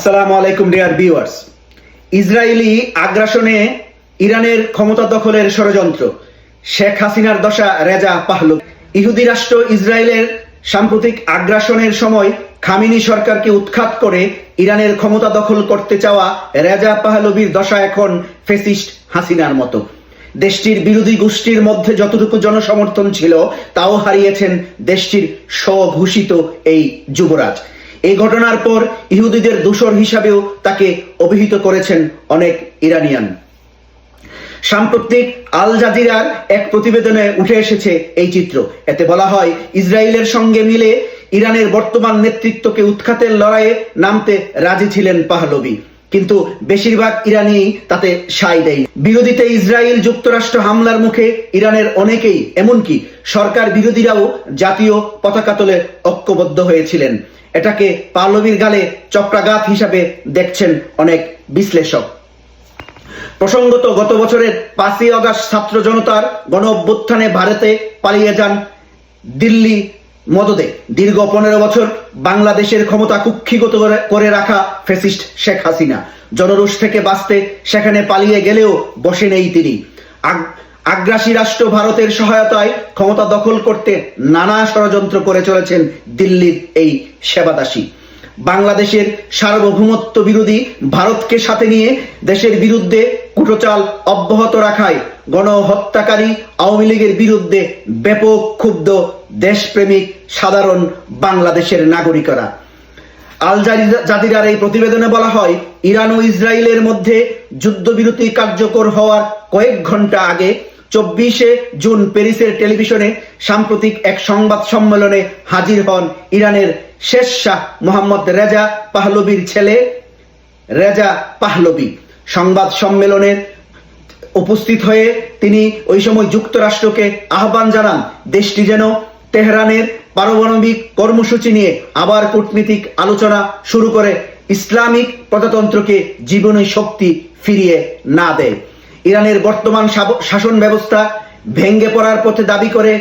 আসসালামু আলাইকুম dear viewers. Israeli আগ্রাসনে ইরানের ক্ষমতা দখলের ষড়যন্ত্র, শেখ হাসিনার দশা রেজা পাহলভি। ইহুদি রাষ্ট্র ইসরায়েলের সাম্প্রতিক আগ্রাসনের সময় খামেনি সরকারকে উৎখাত করে ইরানের ক্ষমতা দখল করতে চাওয়া রেজা পাহলভির দশা এখন ফ্যাসিস্ট হাসিনার মতো। দেশটির বিরোধী গোষ্ঠীর মধ্যে যতটুকু জনসমর্থন ছিল তাও হারিয়েছেন দেশটির স্বঘোষিত এই যুবরাজ। এই ঘটনার পর ইহুদিদের দোসর হিসাবেও তাকে অভিহিত করেছেন অনেক ইরানিয়ান। সাম্প্রতিক আল জাজিরার এক প্রতিবেদনে উঠে এসেছে এই চিত্র। এতে বলা হয়, ইসরায়েলের সঙ্গে মিলে ইরানের বর্তমান নেতৃত্বকে উৎখাতের লড়াইয়ে নামতে রাজি ছিলেন পাহলভি, কিন্তু বেশিরভাগ ইরানি তাতে সায় দেয়নি। বিরোধীতে ইসরায়েল যুক্তরাষ্ট্র হামলার মুখে ইরানের অনেকেই, এমনকি সরকার বিরোধীরাও জাতীয় পতাকা তোলে ঐক্যবদ্ধ হয়েছিলেন। এটাকে পাহলভির গালে চক্রাঘাত হিসাবে দেখছেন অনেক বিশ্লেষক। প্রসঙ্গত, গত বছরের 5ই আগস্ট ছাত্র জনতার গণ অভ্যুত্থানে ভারতে পালিয়ে যান দিল্লি মদদে দীর্ঘ 15 বছর বাংলাদেশের ক্ষমতা কুক্ষিগত করে রাখা ফ্যাসিস্ট শেখ হাসিনা। জনরোষ থেকে বাঁচতে সেখানে পালিয়ে গেলেও বসে নেই তিনি। আগ্রাসী রাষ্ট্র ভারতের সহায়তায় ক্ষমতা দখল করতে নানা ষড়যন্ত্র করে চলেছেন দিল্লির এই সেবাদাসী। বাংলাদেশের সার্বভৌমত্ব বিরোধী ভারতকে সাথে নিয়ে দেশের বিরুদ্ধে কুটচাল অব্যাহত রাখায় গণহত্যাকারী আওয়ামী লীগের বিরুদ্ধে ব্যাপক ক্ষুব্ধ দেশপ্রেমিক সাধারণ বাংলাদেশের নাগরিকরা। আল জাজিরার এই প্রতিবেদনে বলা হয়, ইরান ও ইসরায়েলের মধ্যে যুদ্ধবিরতি কার্যকর হওয়ার কয়েক ঘন্টা আগে 24শে জুন প্যারিসের টেলিভিশনে সাম্প্রতিক এক সংবাদ সম্মেলনে হাজির হন ইরানের শেষ শাহ মোহাম্মদ রেজা পাহলভির ছেলে রেজা পাহলভি। সংবাদ সম্মেলনে উপস্থিত হয়ে তিনি ওই সময় যুক্তরাষ্ট্রকে আহ্বান জানান, দেশটি যেন তেহরানের পারমাণবিক কর্মসূচি নিয়ে আবার কূটনীতিক আলোচনা শুরু করে ইসলামিক প্রজাতন্ত্রকে জীবনী শক্তি ফিরিয়ে না দেয়। ইরানের বর্তমান শাসন ব্যবস্থা ভেঙে পড়ার পথে দাবি করে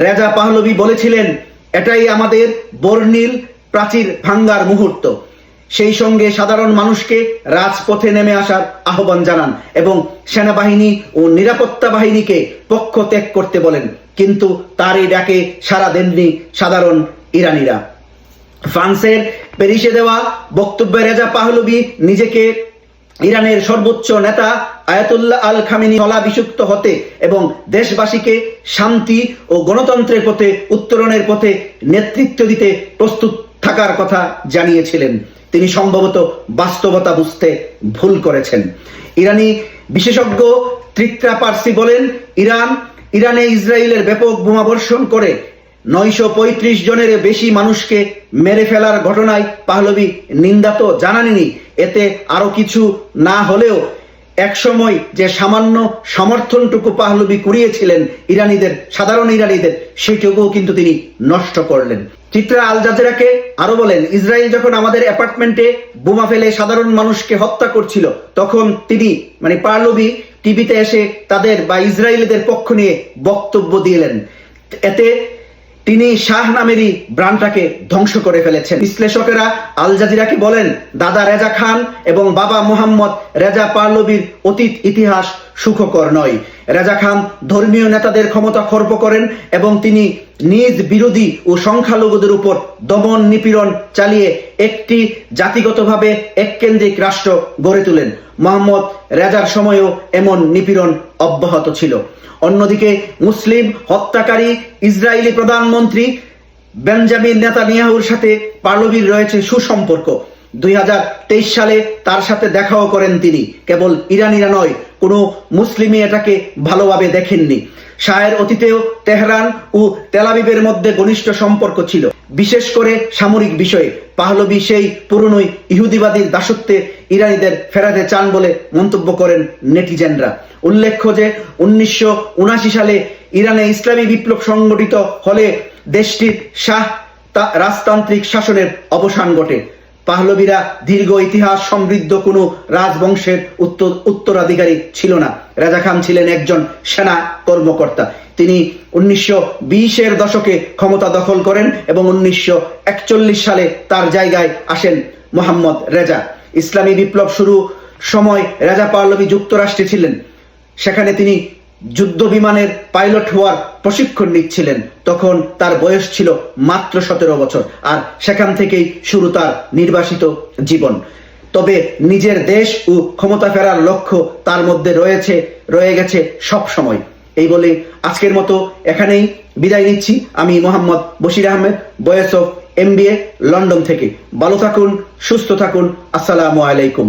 রেজা পাহলভি বলেছিলেন, এটাই আমাদের বর্ণিল প্রাচীর ভাঙ্গার মুহূর্ত। সেই সঙ্গে সাধারণ মানুষকে রাজপথে নেমে আসার আহ্বান জানান এবং সেনাবাহিনী ও নিরাপত্তা বাহিনীকে পক্ষ ত্যাগ করতে বলেন, কিন্তু তারই ডাকে সাড়া দেননি সাধারণ ইরানিরা। ফ্রান্সের প্যারিসে দেওয়া বক্তব্যে রেজা পাহলভি নিজেকে ইরানের সর্বোচ্চ নেতা আয়াতুল্লাহ আল খামেনি স্থলাভিষিক্ত হতে এবং দেশবাসীকে শান্তি ও গণতন্ত্রের পথে উত্তরণের পথে নেতৃত্ব দিতে প্রস্তুত থাকার কথা জানিয়েছিলেন। তিনি সম্ভবত বাস্তবতা বুঝতে ভুল করেছেন। ইরানি বিশেষজ্ঞ ত্রিত্রা পার্সি বলেন, ইরানে ইসরায়েলের ব্যাপক বোমাবর্ষণ করে 935 জনের বেশি মানুষকে মেরে ফেলার ঘটনায় পাহলভি নিন্দা তো জানাননি, এতে আরো কিছু না হলেও একসময় যে সামান্য সমর্থনটুকু পাহলভি কুড়িয়েছিলেন সাধারণ ইরানিদের, সেটুকুও কিন্তু তিনি নষ্ট করলেন। চিত্রা আল জাজিরাকে আরো বলেন, ইসরায়েল যখন আমাদের অ্যাপার্টমেন্টে বোমা ফেলে সাধারণ মানুষকে হত্যা করছিল, তখন তিনি পাহলভি টিভিতে এসে তাদের বা ইসরায়েলিদের পক্ষ নিয়ে বক্তব্য দিলেন। এতে তিনি শাহ নামেরই ব্র্যান্ডটাকে ধ্বংস করে ফেলেছেন। বিশ্লেষকেরা আল জাজিরাকে বলেন, দাদা রেজা খান এবং বাবা মোহাম্মদ রেজা পাহলভির অতীত ইতিহাস সুখকর নয়। রেজা খান ধর্মীয় নেতাদের ক্ষমতা খর্ব করেন এবং তিনি নিজ বিরোধী ও সংখ্যালঘুদের উপর দমন নিপীড়ন চালিয়ে একটি জাতিগতভাবে এককেন্দ্রিক রাষ্ট্র গড়ে তোলেন। মোহাম্মদ রেজার সময়ও এমন নিপীড়ন অব্যাহত ছিল। অন্যদিকে মুসলিম হত্যাকারী ইসরায়েলি প্রধানমন্ত্রী বেঞ্জামিন নেতানিয়াহুর সাথে পাহলভির রয়েছে সুসম্পর্ক। 2023 সালে তার সাথে দেখাও করেন তিনি। কেবল ইরানিরা নয়, কোনো মুসলিমই এটাকে ভালোভাবে দেখেননি। শাহের অতীতেও তেহরান ও তেল আবিবের মধ্যে ঘনিষ্ঠ সম্পর্ক ছিল, বিশেষ করে সামরিক বিষয়ে। পাহলভি সেই পুরনোই ইহুদিবাদীর দাসত্বে ইরানিদের ফেরাতে চান বলে মন্তব্য করেন নেটিজেনরা। উল্লেখ্য যে 1979 সালে ইরানে ইসলামী বিপ্লব সংগঠিত হলে দেশটির শাহ রাজতান্ত্রিক শাসনের অবসান ঘটে। পাহলভিরা দীর্ঘ ইতিহাস সমৃদ্ধ কোনো রাজবংশের উত্তরাধিকারী ছিল না। রেজা খান ছিলেন একজন সেনা কর্মকর্তা। তিনি 1920-এর দশকে ক্ষমতা দখল করেন এবং 1941 সালে তার জায়গায় আসেন মোহাম্মদ রেজা। ইসলামী বিপ্লব শুরু সময় রেজা পাহলভী যুক্তরাষ্ট্রে ছিলেন। সেখানে তিনি যুদ্ধ বিমানের পাইলট হওয়ার প্রশিক্ষণ নিচ্ছিলেন। তখন তার বয়স ছিল মাত্র 17 বছর, আর সেখান থেকেই শুরু তার নির্বাসিত জীবন। তবে নিজের দেশ ও ক্ষমতা ফেরার লক্ষ্য তার মধ্যে রয়ে গেছে সব সময়। এই বলে আজকের মতো এখানেই বিদায় নিচ্ছি। আমি Mohammad Bashir Ahmed, voice of MBA, London থেকে। ভালো থাকুন, সুস্থ থাকুন। আসসালামু আলাইকুম।